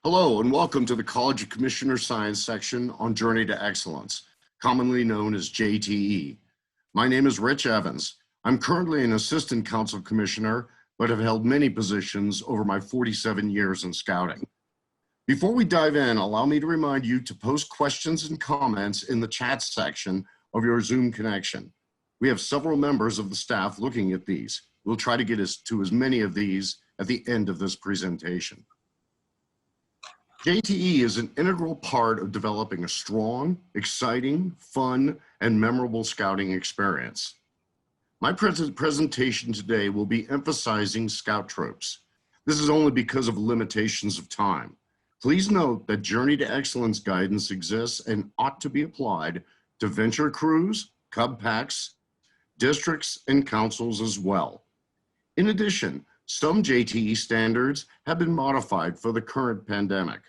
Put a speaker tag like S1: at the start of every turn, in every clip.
S1: Hello and welcome to the College of Commissioner Science section on Journey to Excellence, commonly known as JTE. My name is Rich Evans. I'm currently an Assistant Council Commissioner, but have held many positions over my 47 years in Scouting. Before we dive in, allow me to remind you to post questions and comments in the chat section of your Zoom connection. We have several members of the staff looking at these. We'll try to get to as many of these at the end of this presentation. JTE is an integral part of developing a strong, exciting, fun, and memorable Scouting experience. My presentation today will be emphasizing Scout troops. This is only because of limitations of time. Please note that Journey to Excellence guidance exists and ought to be applied to venture crews, Cub packs, districts, and councils as well. In addition, some JTE standards have been modified for the current pandemic.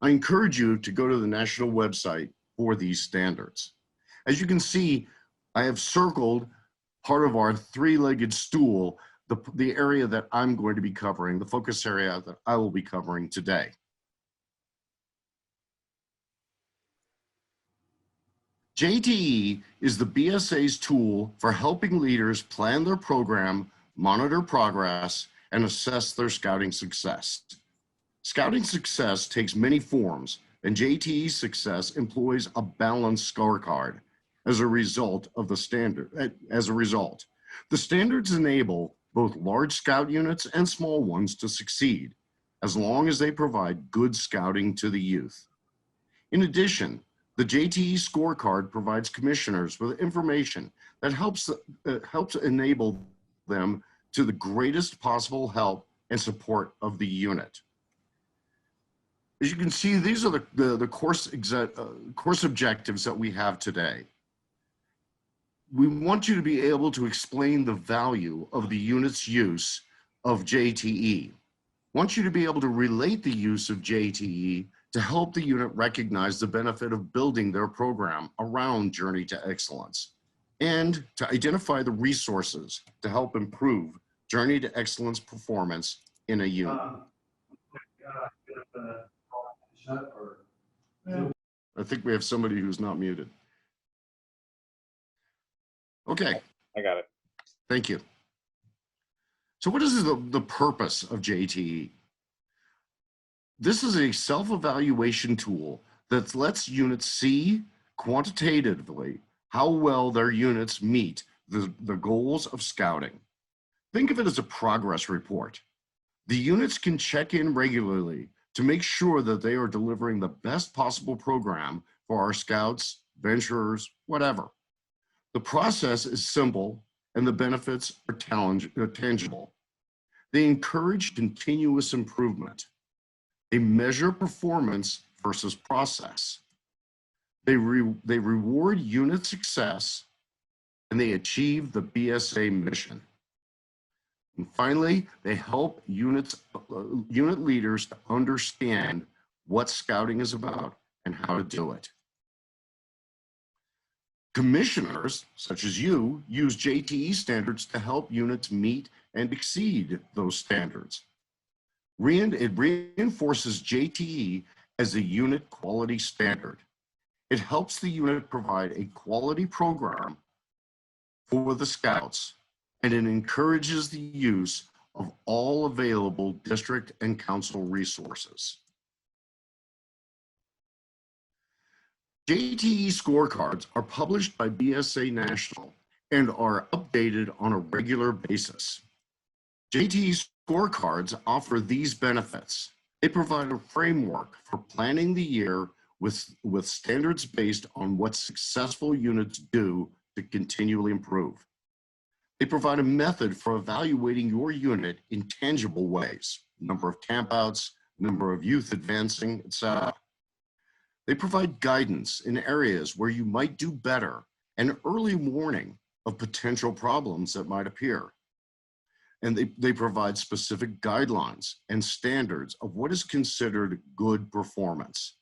S1: I encourage you to go to the national website for these standards. As you can see, I have circled part of our three-legged stool, the area that I'm going to be covering, the focus area that I will be covering today. JTE is the BSA's tool for helping leaders plan their program, monitor progress, and assess their Scouting success. Scouting success takes many forms, and JTE's success employs a balanced scorecard as a result of the standard. The standards enable both large Scout units and small ones to succeed, as long as they provide good Scouting to the youth. In addition, the Jte Scorecard provides commissioners with information that helps enable them to the greatest possible help and support of the unit. As you can see, these are the course objectives that we have today. We want you to be able to explain the value of the unit's use of JTE. Want you to be able to relate the use of JTE to help the unit recognize the benefit of building their program around Journey to Excellence, and to identify the resources to help improve Journey to Excellence performance in a unit. I think we have somebody who's not muted. Okay.
S2: I got it.
S1: Thank you. So what is the purpose of JTE? This is a self-evaluation tool that lets units see quantitatively how well their units meet the goals of Scouting. Think of it as a progress report. The units can check in regularly to make sure that they are delivering the best possible program for our Scouts, venturers, whatever. The process is simple and the benefits are tangible. They encourage continuous improvement. They measure performance versus process. They reward unit success, and they achieve the BSA mission. And finally, they help unit leaders to understand what Scouting is about and how to do it. Commissioners, such as you, use JTE standards to help units meet and exceed those standards. It reinforces JTE as a unit quality standard. It helps the unit provide a quality program for the Scouts, and it encourages the use of all available district and council resources. Jte scorecards are published by BSA National and are updated on a regular basis. Jte scorecards offer these benefits. They provide a framework for planning the year with standards based on what successful units do to continually improve. They provide a method for evaluating your unit in tangible ways, number of campouts, number of youth advancing, etc. They provide guidance in areas where you might do better and early warning of potential problems that might appear. And they provide specific guidelines and standards of what is considered good performance.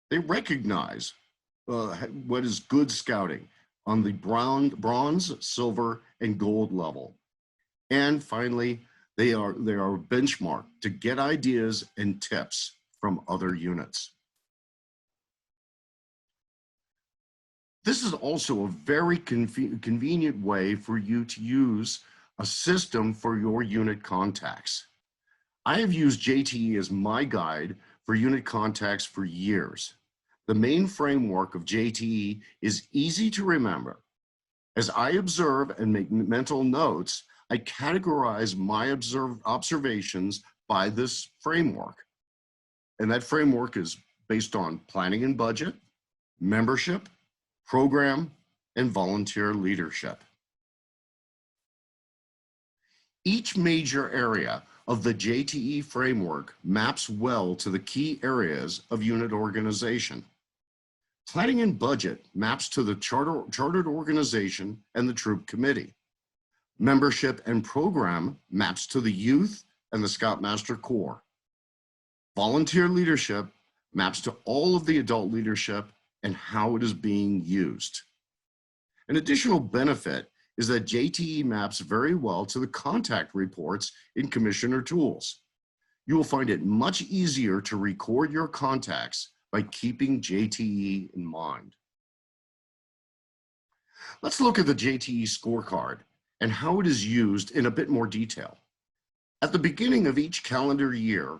S1: They recognize what is good Scouting on the bronze, silver, and gold level. And finally, they are benchmarked to get ideas and tips from other units. This is also a very convenient way for you to use a system for your unit contacts. I have used Jte as my guide for unit contacts for years. The main framework of Jte is easy to remember. As I observe and make mental notes, I categorize my observations by this framework. And that framework is based on planning and budget, membership, program, and volunteer leadership. Each major area of the Jte framework maps well to the key areas of unit organization. Planning and budget maps to the chartered organization and the troop committee. Membership and program maps to the youth and the Scoutmaster Corps. Volunteer leadership maps to all of the adult leadership and how it is being used. An additional benefit is that Jte maps very well to the contact reports in Commissioner Tools. You will find it much easier to record your contacts by keeping Jte in mind. Let's look at the Jte scorecard and how it is used in a bit more detail. At the beginning of each calendar year,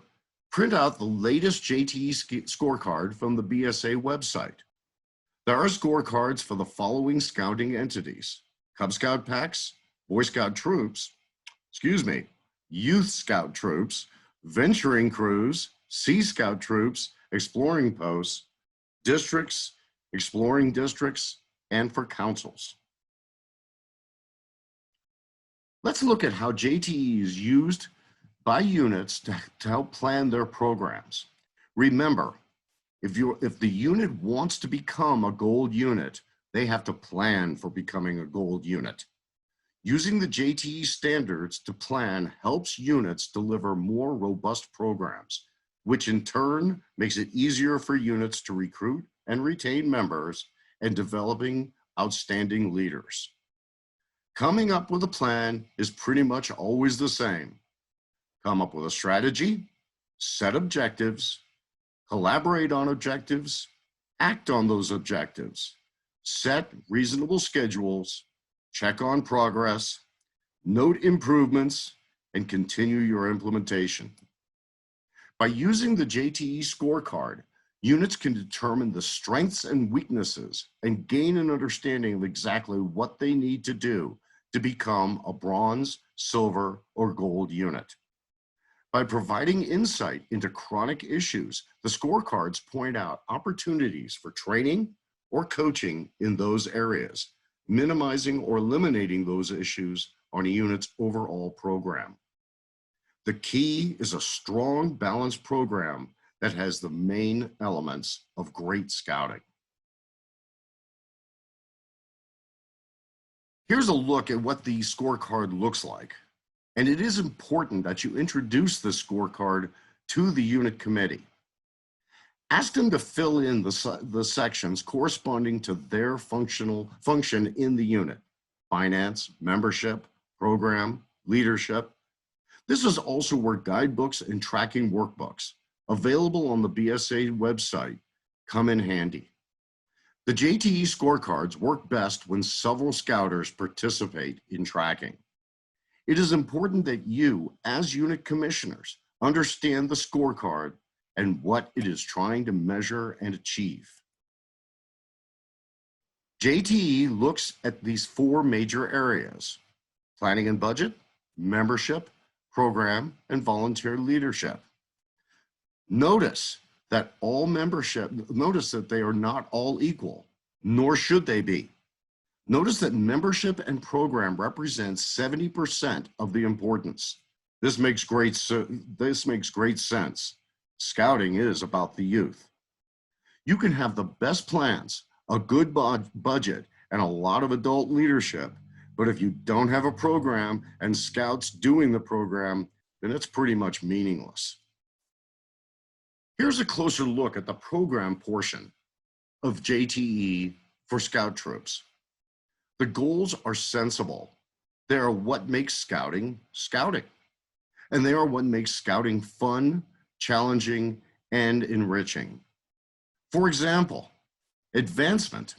S1: print out the latest Jte scorecard from the BSA website. There are scorecards for the following scouting entities: Cub Scout packs, Boy Scout troops, Youth Scout troops, venturing crews, Sea Scout troops, exploring posts, districts, exploring districts, and for councils. Let's look at how Jte is used by units to help plan their programs. Remember, if the unit wants to become a gold unit, they have to plan for becoming a gold unit. Using the Jte standards to plan helps units deliver more robust programs, which in turn makes it easier for units to recruit and retain members and developing outstanding leaders. Coming up with a plan is pretty much always the same. Come up with a strategy, set objectives, collaborate on objectives, act on those objectives, set reasonable schedules, check on progress, note improvements, and continue your implementation. By using the Jte scorecard, units can determine the strengths and weaknesses and gain an understanding of exactly what they need to do to become a bronze, silver, or gold unit. By providing insight into chronic issues, the scorecards point out opportunities for training or coaching in those areas, minimizing or eliminating those issues on a unit's overall program. The key is a strong, balanced program that has the main elements of great scouting. Here's a look at what the scorecard looks like. And it is important that you introduce the scorecard to the unit committee. Ask them to fill in the sections corresponding to their function in the unit: finance, membership, program, leadership. This is also where guidebooks and tracking workbooks available on the BSA website come in handy. The Jte scorecards work best when several scouters participate in tracking. It is important that you, as unit commissioners, understand the scorecard and what it is trying to measure and achieve. Jte looks at these four major areas: planning and budget, membership, program, and volunteer leadership. Notice that they are not all equal, nor should they be. Notice that membership and program represent 70% of the importance. This makes great sense. Scouting is about the youth. You can have the best plans, a good budget, and a lot of adult leadership, but if you don't have a program and scouts doing the program, then it's pretty much meaningless. Here's a closer look at the program portion of Jte for scout troops. The goals are sensible. They are what makes scouting, scouting. And they are what makes scouting fun, challenging, and enriching. For example, advancement.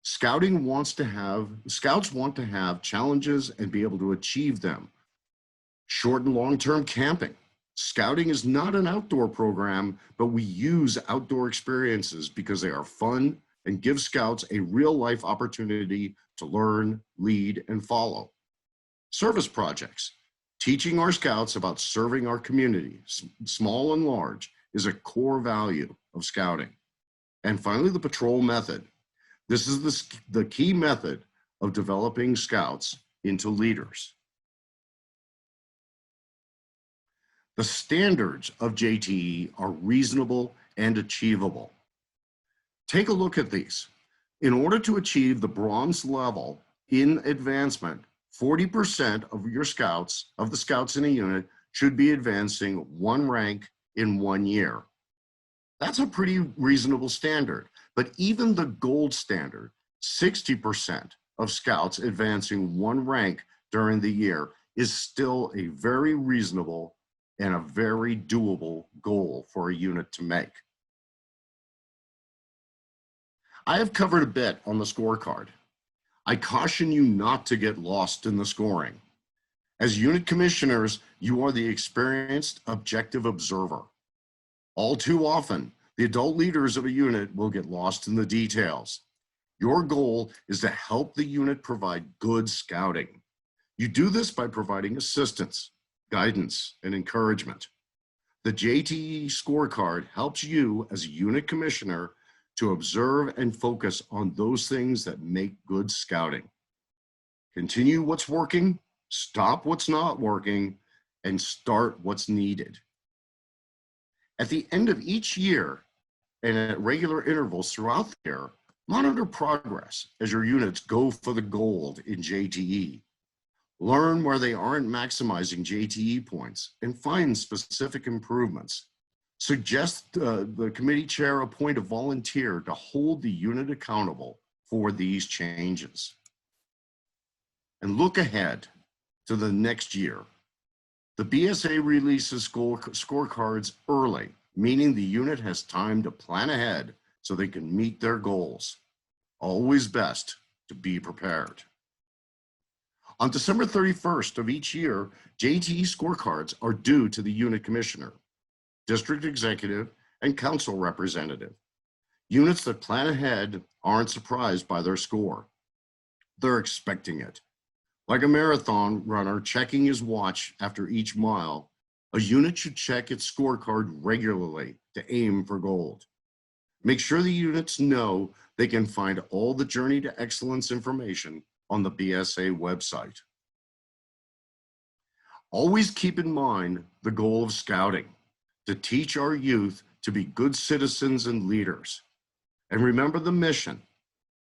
S1: Scouts want to have challenges and be able to achieve them. Short and long-term camping. Scouting is not an outdoor program, but we use outdoor experiences because they are fun and give scouts a real-life opportunity to learn, lead, and follow. Service projects. Teaching our scouts about serving our community, small and large, is a core value of scouting. And finally, the patrol method. This is the key method of developing scouts into leaders. The standards of JTE are reasonable and achievable. Take a look at these. In order to achieve the bronze level in advancement, 40% of your scouts, of the scouts in a unit, should be advancing one rank in 1 year. That's a pretty reasonable standard, but even the gold standard, 60% of scouts advancing one rank during the year, is still a very reasonable and a very doable goal for a unit to make. I have covered a bit on the scorecard. I caution you not to get lost in the scoring. As unit commissioners, you are the experienced, objective observer. All too often, the adult leaders of a unit will get lost in the details. Your goal is to help the unit provide good scouting. You do this by providing assistance, guidance, and encouragement. The JTE scorecard helps you as a unit commissioner to observe and focus on those things that make good scouting. Continue what's working, stop what's not working, and start what's needed. At the end of each year and at regular intervals throughout the year, monitor progress as your units go for the gold in JTE. Learn where they aren't maximizing JTE points and find specific improvements. Suggest the committee chair appoint a volunteer to hold the unit accountable for these changes. And look ahead to the next year. The BSA releases scorecards early, meaning the unit has time to plan ahead so they can meet their goals. Always best to be prepared. On December 31st of each year, JTE scorecards are due to the unit commissioner, district executive, and council representative. Units that plan ahead aren't surprised by their score. They're expecting it. Like a marathon runner checking his watch after each mile, a unit should check its scorecard regularly to aim for gold. Make sure the units know they can find all the Journey to Excellence information on the BSA website. Always keep in mind the goal of scouting, to teach our youth to be good citizens and leaders. And remember the mission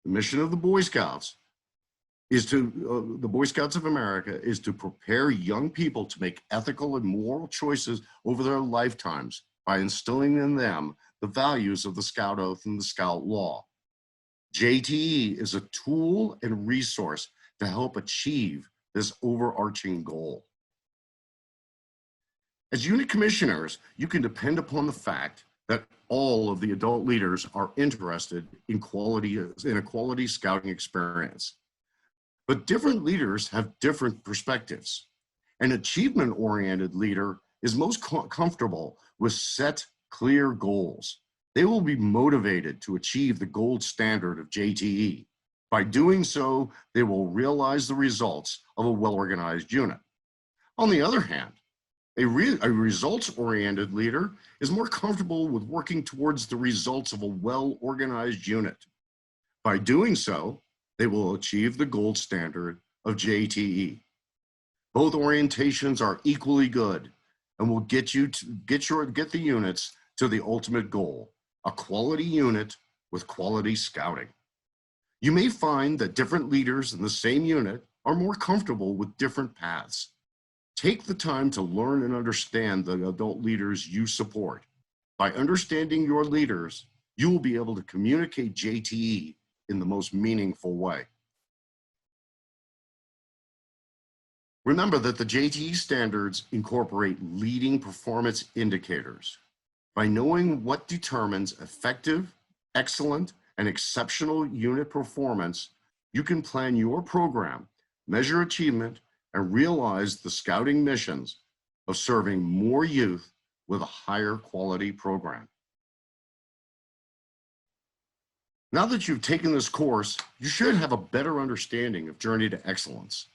S1: of the Boy Scouts is to, the Boy Scouts of America is to prepare young people to make ethical and moral choices over their lifetimes by instilling in them the values of the Scout Oath and the Scout Law. JTE is a tool and resource to help achieve this overarching goal. As unit commissioners, you can depend upon the fact that all of the adult leaders are interested in a quality scouting experience. But different leaders have different perspectives. An achievement-oriented leader is most comfortable with set, clear goals. They will be motivated to achieve the gold standard of JTE. By doing so, they will realize the results of a well-organized unit. On the other hand, a results-oriented leader is more comfortable with working towards the results of a well-organized unit. By doing so, they will achieve the gold standard of JTE. Both orientations are equally good and will get the units to the ultimate goal, a quality unit with quality scouting. You may find that different leaders in the same unit are more comfortable with different paths. Take the time to learn and understand the adult leaders you support. By understanding your leaders, you will be able to communicate JTE in the most meaningful way. Remember that the JTE standards incorporate leading performance indicators. By knowing what determines effective, excellent, and exceptional unit performance, you can plan your program, measure achievement, and realize the scouting missions of serving more youth with a higher quality program. Now that you've taken this course, you should have a better understanding of Journey to Excellence,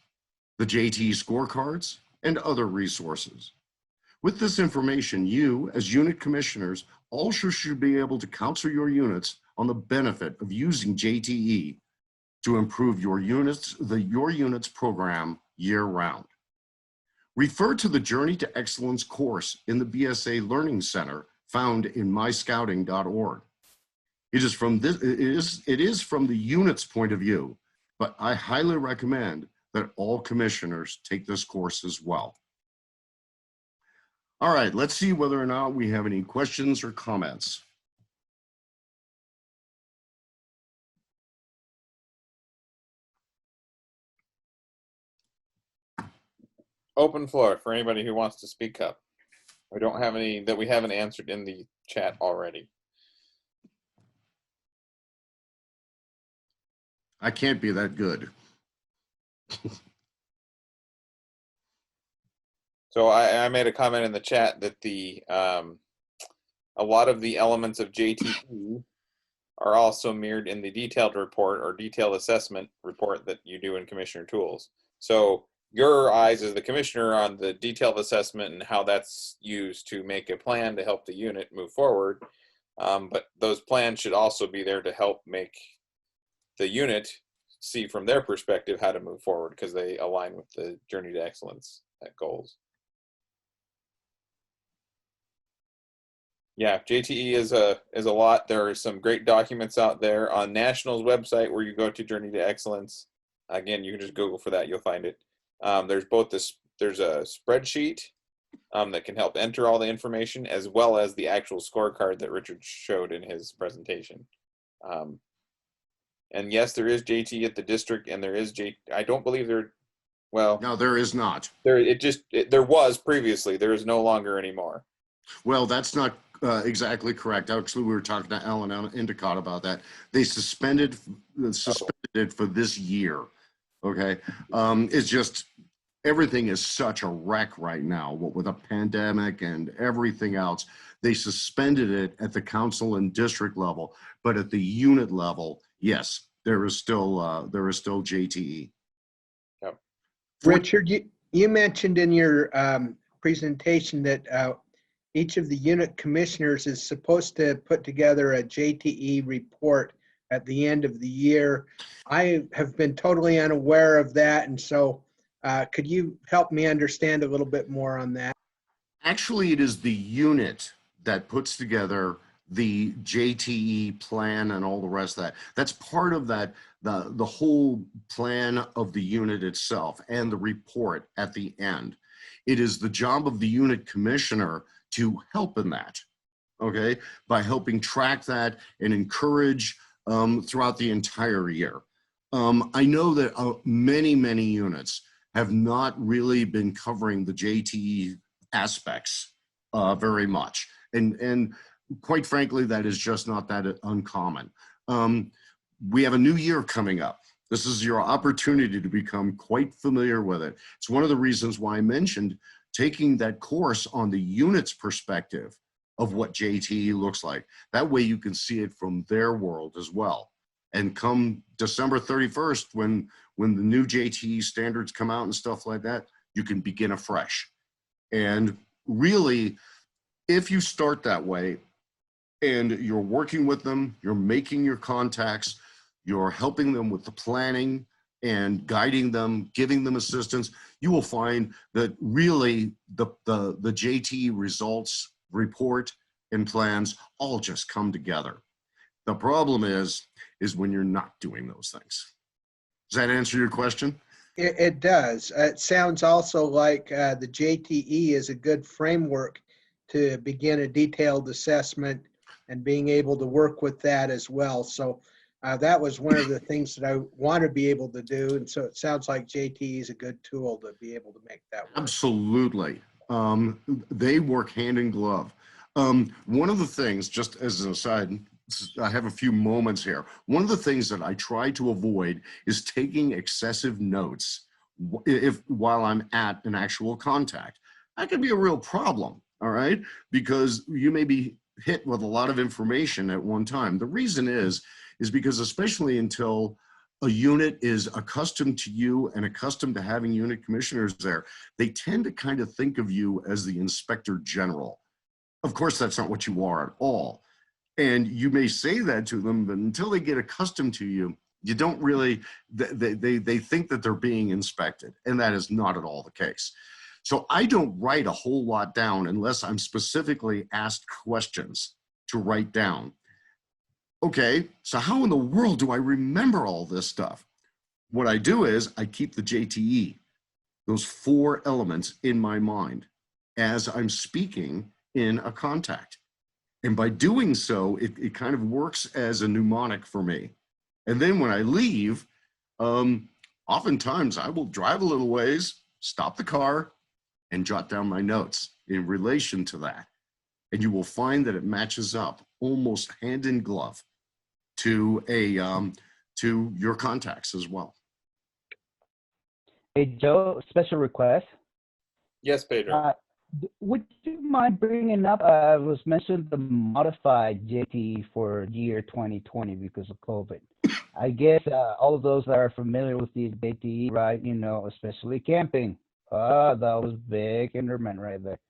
S1: the Jte Scorecards, and other resources. With this information, you, as unit commissioners, also should be able to counsel your units on the benefit of using JTE to improve your unit's program year-round. Refer to the Journey to Excellence course in the BSA Learning Center found in myscouting.org. It is from the unit's point of view, but I highly recommend that all commissioners take this course as well. All right, let's see whether or not we have any questions or comments.
S2: Open floor for anybody who wants to speak up. We don't have any that we haven't answered in the chat already.
S1: I can't be that good.
S2: So I made a comment in the chat that a lot of the elements of JTE are also mirrored in the detailed report or detailed assessment report that you do in Commissioner Tools. So your eyes as the commissioner on the detailed assessment and how that's used to make a plan to help the unit move forward. But those plans should also be there to help make the unit see from their perspective how to move forward because they align with the Journey to Excellence goals. Yeah, JTE is a lot. There are some great documents out there on National's website where you go to Journey to Excellence. Again, you can just Google for that, you'll find it. There's there's a spreadsheet that can help enter all the information as well as the actual scorecard that Richard showed in his presentation. And yes, there is JT at the district, and there is I don't believe there. Well,
S1: no, there is not.
S2: There was previously. There is no longer anymore.
S1: Well, that's not exactly correct. Actually, we were talking to Alan Endicott about that. They suspended it for this year. Okay, it's just everything is such a wreck right now. What with a pandemic and everything else, they suspended it at the council and district level, but at the unit level, yes, there is still JTE.
S2: Yep.
S3: Richard, you mentioned in your presentation that each of the unit commissioners is supposed to put together a JTE report at the end of the year. I have been totally unaware of that, and so could you help me understand a little bit more on that?
S1: Actually, it is the unit that puts together the JTE plan and all the rest of that. That's part of that, the whole plan of the unit itself and the report at the end. It is the job of the unit commissioner to help in that, okay, by helping track that and encourage throughout the entire year. I know that many units have not really been covering the JTE aspects very much. And quite frankly, that is just not that uncommon. We have a new year coming up. This is your opportunity to become quite familiar with it. It's one of the reasons why I mentioned taking that course on the unit's perspective of what JTE looks like. That way you can see it from their world as well. And come December 31st, when the new JTE standards come out and stuff like that, you can begin afresh. And really, if you start that way and you're working with them, you're making your contacts, you're helping them with the planning and guiding them, giving them assistance, you will find that really the JTE results report and plans all just come together. The problem is when you're not doing those things. Does that answer your question?
S3: It does. It sounds also like the JTE is a good framework to begin a detailed assessment and being able to work with that as well. So that was one of the things that I want to be able to do. And so it sounds like JTE is a good tool to be able to make that work.
S1: Absolutely. They work hand in glove. One of the things, just as an aside, I have a few moments here. One of the things that I try to avoid is taking excessive notes while I'm at an actual contact. That could be a real problem, all right? Because you may be hit with a lot of information at one time. The reason is because especially until a unit is accustomed to you and accustomed to having unit commissioners there, they tend to kind of think of you as the inspector general. Of course, that's not what you are at all. And you may say that to them, but until they get accustomed to you, you don't really, they think that they're being inspected, and that is not at all the case. So I don't write a whole lot down unless I'm specifically asked questions to write down. Okay, so how in the world do I remember all this stuff? What I do is I keep the JTE, those 4 elements in my mind as I'm speaking in a contact. And by doing so, it kind of works as a mnemonic for me. And then when I leave, oftentimes I will drive a little ways, stop the car, and jot down my notes in relation to that. And you will find that it matches up almost hand in glove to to your contacts as well.
S4: Hey, Joe, special request.
S2: Yes, Pedro.
S4: Would you mind bringing up, was mentioned the modified JTE for year 2020 because of COVID. I guess all of those that are familiar with the JTE, right, you know, especially camping. That was big interment right there.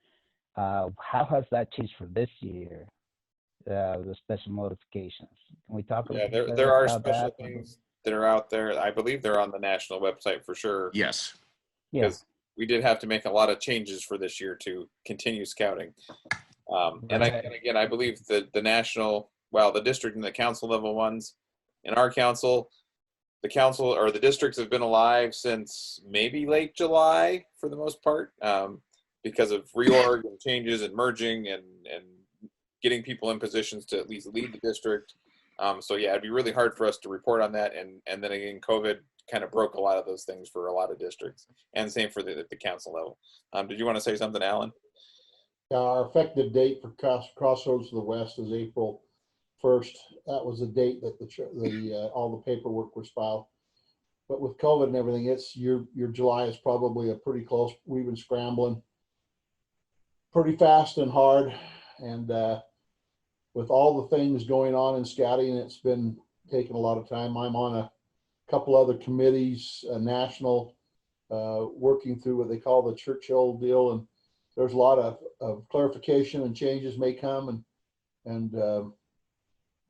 S4: How has that changed for this year? The special modifications. Can we talk
S2: Yeah,
S4: about
S2: there are
S4: about
S2: special
S4: that?
S2: things that are out there. I believe they're on the national website for sure.
S1: Yes.
S4: Yeah.
S2: Because we did have to make a lot of changes for this year to continue scouting. And again, I believe that the national, well, the district and the council level ones, in our council, the council or the districts have been alive since maybe late July for the most part, because of reorg and changes and merging and getting people in positions to at least lead the district. So yeah, it'd be really hard for us to report on that. And then again, COVID kind of broke a lot of those things for a lot of districts, and same for the council level. Did you want to say something, Alan?
S5: Our effective date for Crossroads to the West is April 1st. That was the date that all the paperwork was filed. But with COVID and everything, it's your July is probably a pretty close. We've been scrambling pretty fast and hard, and with all the things going on in scouting, it's been taking a lot of time. I'm on a couple other committees, national, working through what they call the Churchill deal, and there's a lot of clarification and changes may come,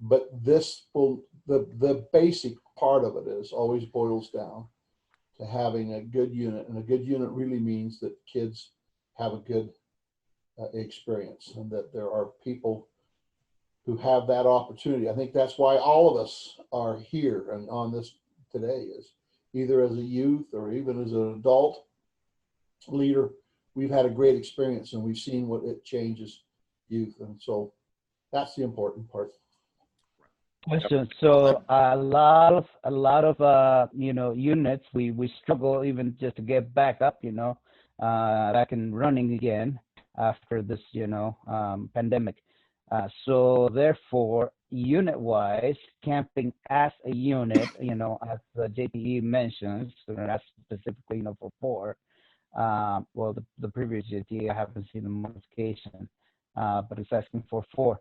S5: but this will, the basic part of it is always boils down to having a good unit, and a good unit really means that kids have a good experience, and that there are people who have that opportunity. I think that's why all of us are here and on this today, is either as a youth or even as an adult leader. We've had a great experience, and we've seen what it changes youth, and so that's the important part.
S4: Question. So a lot of you know, units, we struggle even just to get back up, you know, back and running again after this, you know, pandemic. So therefore, unit-wise, camping as a unit, you know, as the JTE mentions, so that's specifically, you know, for 4. Well, the previous JTE, I haven't seen the modification, but it's asking for 4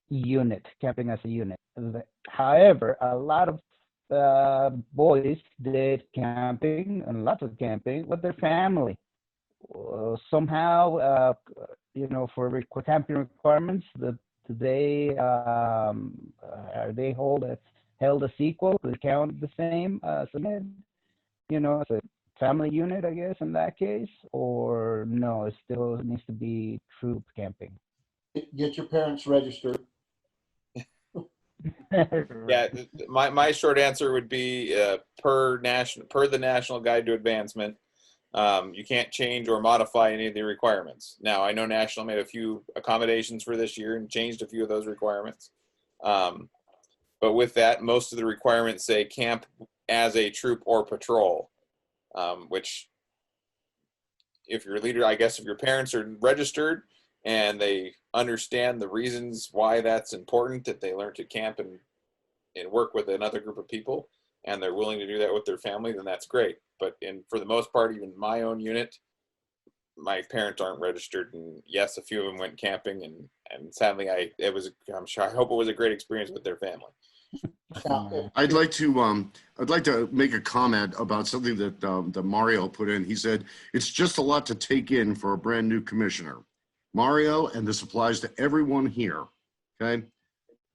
S4: unit, camping as a unit. However, a lot of boys did camping, and lots of camping with their family. Somehow, you know, for camping requirements, are they held as equal? Do they count the same as a unit, you know, as a family unit, I guess, in that case, or no? It still needs to be troop camping.
S5: Get your parents registered.
S2: Yeah, my short answer would be per the National Guide to Advancement. You can't change or modify any of the requirements. Now, I know National made a few accommodations for this year and changed a few of those requirements. But with that, most of the requirements say camp as a troop or patrol, which if your leader, I guess if your parents are registered, and they understand the reasons why that's important, that they learn to camp and work with another group of people, and they're willing to do that with their family, then that's great. But for the most part, even my own unit, my parents aren't registered, and yes, a few of them went camping, and sadly, I hope it was a great experience with their family.
S1: I'd like to make a comment about something that Mario put in. He said, it's just a lot to take in for a brand new commissioner. Mario, and this applies to everyone here, okay?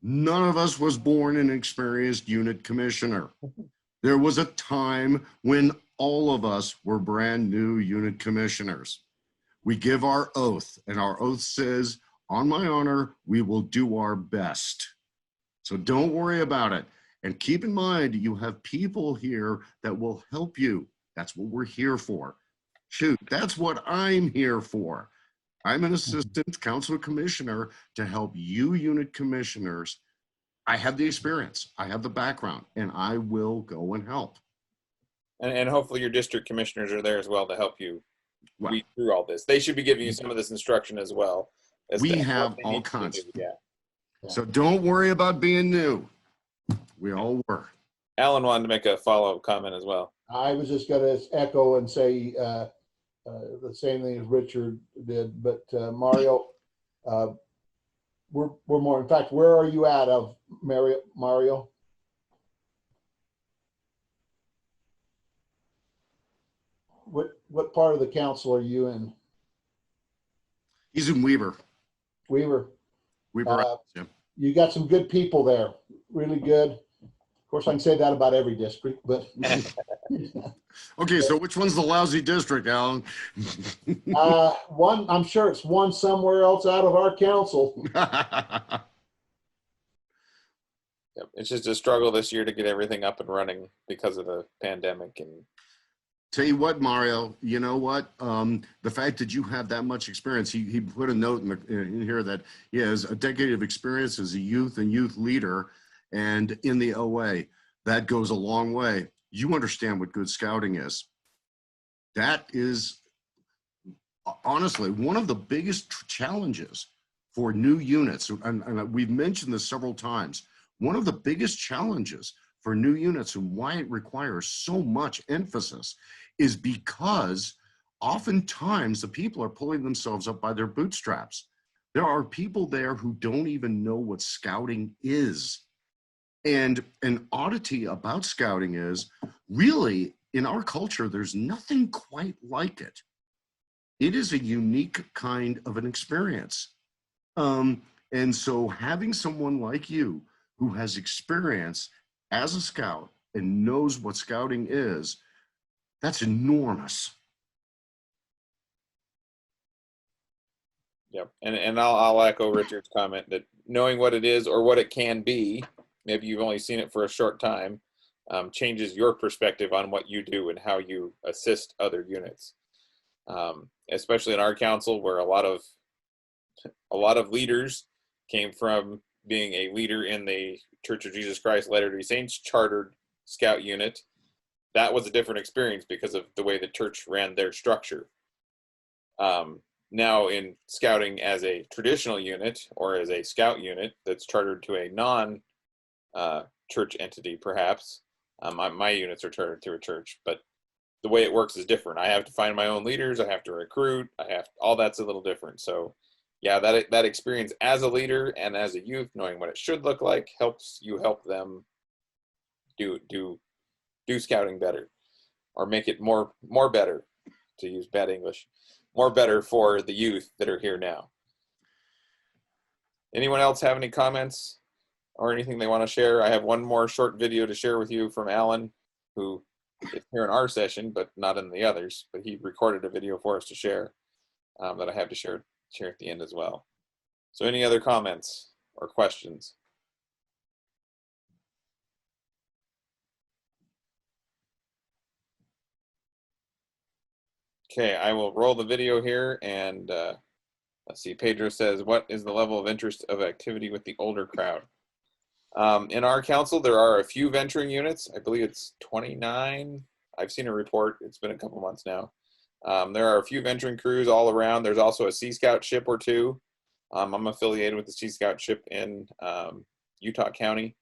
S1: None of us was born an experienced unit commissioner. There was a time when all of us were brand new unit commissioners. We give our oath, and our oath says, on my honor, we will do our best. So don't worry about it. And keep in mind, you have people here that will help you. That's what we're here for. Shoot, that's what I'm here for. I'm an assistant council commissioner to help you unit commissioners. I have the experience, I have the background, and I will go and help.
S2: And hopefully your district commissioners are there as well to help you
S1: Well,
S2: weed through all this. They should be giving you some of this instruction as well.
S1: we have all kinds.
S2: Yeah.
S1: So don't worry about being new. We all were.
S2: Alan wanted to make a follow-up comment as well.
S5: I was just going to echo and say the same thing as Richard did, but Mario, we're more. In fact, where are you at of Mario? What part of the council are you in?
S1: He's in Weaver.
S5: Weaver.
S1: Yeah.
S5: You got some good people there, really good. Of course, I can say that about every district, but.
S1: Okay, so which one's the lousy district, Alan?
S5: One, I'm sure it's one somewhere else out of our council.
S2: Yep. It's just a struggle this year to get everything up and running because of the pandemic. And
S1: tell you what, Mario, you know what? The fact that you have that much experience, he put a note in here that he has a decade of experience as a youth and youth leader and in the OA. That goes a long way. You understand what good scouting is. That is honestly one of the biggest challenges for new units. And we've mentioned this several times. One of the biggest challenges for new units and why it requires so much emphasis is because oftentimes the people are pulling themselves up by their bootstraps. There are people there who don't even know what scouting is. And an oddity about scouting is really in our culture, there's nothing quite like it. It is a unique kind of an experience. And so having someone like you who has experience as a scout and knows what scouting is, that's enormous.
S2: yep. And I'll echo Richard's comment that knowing what it is or what it can be, maybe you've only seen it for a short time, changes your perspective on what you do and how you assist other units. Especially in our council, where a lot of leaders came from being a leader in the Church of Jesus Christ Latter-day Saints chartered scout unit. That was a different experience because of the way the church ran their structure. Now in scouting as a traditional unit or as a scout unit that's chartered to a non-church entity, perhaps, my units are chartered to a church, but the way it works is different. I have to find my own leaders. I have to recruit. All that's a little different. So yeah, that experience as a leader and as a youth, knowing what it should look like, helps you help them do scouting better, or make it more better, to use bad English, more better for the youth that are here now. Anyone else have any comments or anything they want to share? I have one more short video to share with you from Alan, who is here in our session, but not in the others. But he recorded a video for us to share that I have to share at the end as well. So any other comments or questions? Okay, I will roll the video here, and let's see, Pedro says, what is the level of interest of activity with the older crowd? In our council, there are a few venturing units. I believe it's 29. I've seen a report. It's been a couple months now. There are a few venturing crews all around. There's also a Sea Scout ship or two. I'm affiliated with the Sea Scout ship in Utah County.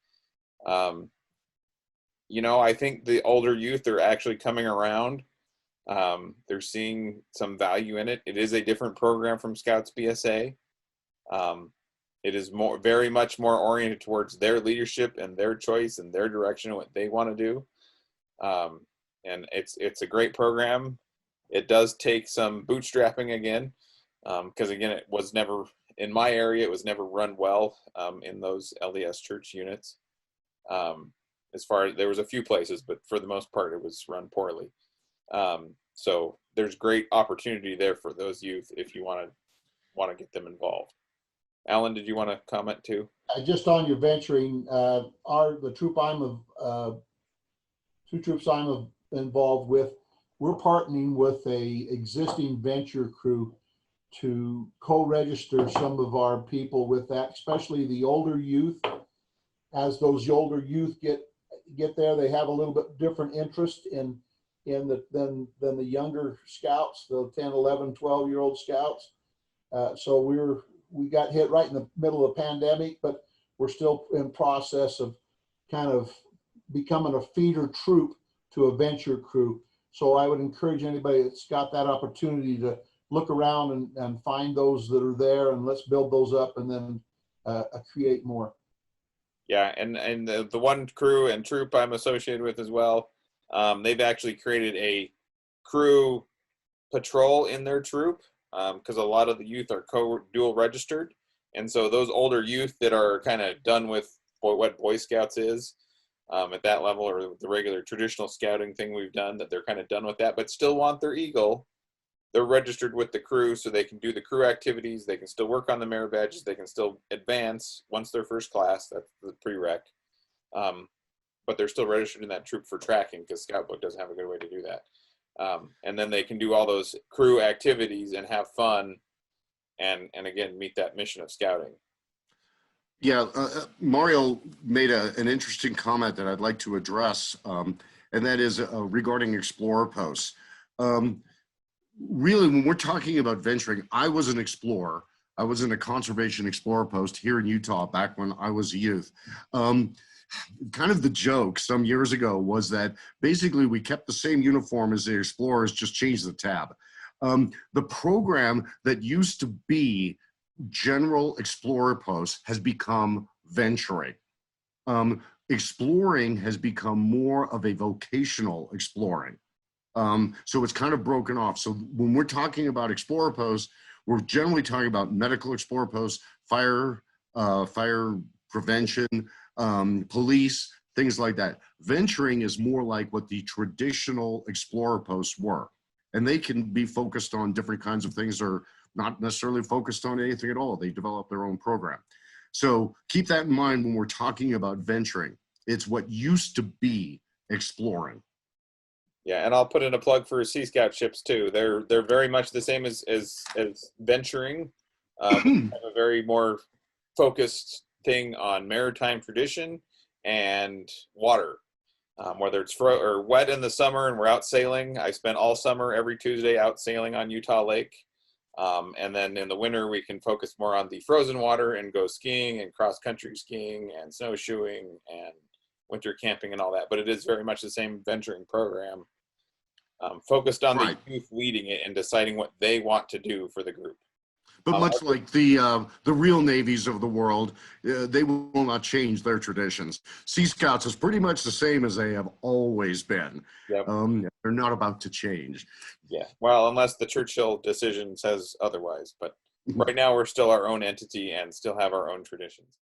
S2: You know, I think the older youth are actually coming around. They're seeing some value in it. It is a different program from Scouts BSA. It is very much more oriented towards their leadership and their choice and their direction and what they want to do. And it's a great program. It does take some bootstrapping again, because again, it was never in my area. It was never run well in those LDS church units. As far as there was a few places, but for the most part, it was run poorly. So there's great opportunity there for those youth if you want to get them involved. Alan, did you want to comment too?
S5: Just on your venturing, the troop two troops I'm involved with, we're partnering with a existing venture crew to co-register some of our people with that, especially the older youth. As those older youth get there, they have a little bit different interest than the younger scouts, the 10, 11, 12-year-old scouts. So we got hit right in the middle of the pandemic, but we're still in process of kind of becoming a feeder troop to a venture crew. So I would encourage anybody that's got that opportunity to look around and find those that are there, and let's build those up and then create more.
S2: Yeah, and the one crew and troop I'm associated with as well, they've actually created a crew patrol in their troop, because a lot of the youth are dual registered. And so those older youth that are kind of done with what Boy Scouts is at that level, or the regular traditional scouting thing we've done, that they're kind of done with that, but still want their Eagle, they're registered with the crew so they can do the crew activities. They can still work on the merit badges. They can still advance once they're first class. That's the prereq. But they're still registered in that troop for tracking, because Scout Book doesn't have a good way to do that. And then they can do all those crew activities and have fun, and again, meet that mission of scouting.
S1: Yeah, Mario made an interesting comment that I'd like to address, and that is regarding explorer posts. Really, when we're talking about venturing, I was an explorer. I was in a conservation explorer post here in Utah back when I was a youth. Kind of the joke some years ago was that basically we kept the same uniform as the explorers, just changed the tab. The program that used to be general explorer posts has become venturing. Exploring has become more of a vocational exploring. So it's kind of broken off. So when we're talking about explorer posts, we're generally talking about medical explorer posts, fire prevention, police, things like that. Venturing is more like what the traditional explorer posts were. And they can be focused on different kinds of things, or not necessarily focused on anything at all. They develop their own program. So keep that in mind when we're talking about venturing. It's what used to be exploring.
S2: Yeah, and I'll put in a plug for Sea Scout ships too. They're very much the same as venturing. Have a very more focused thing on maritime tradition and water. Whether it's or wet in the summer and we're out sailing. I spent all summer every Tuesday out sailing on Utah Lake. And then in the winter we can focus more on the frozen water and go skiing and cross-country skiing and snowshoeing and winter camping and all that. But it is very much the same venturing program, focused on the youth leading it and deciding what they want to do for the group.
S1: But much like the real navies of the world, they will not change their traditions. Sea Scouts is pretty much the same as they have always been.
S2: Yep.
S1: They're not about to change.
S2: Yeah, well, unless the Churchill decision says otherwise. But right now we're still our own entity and still have our own traditions.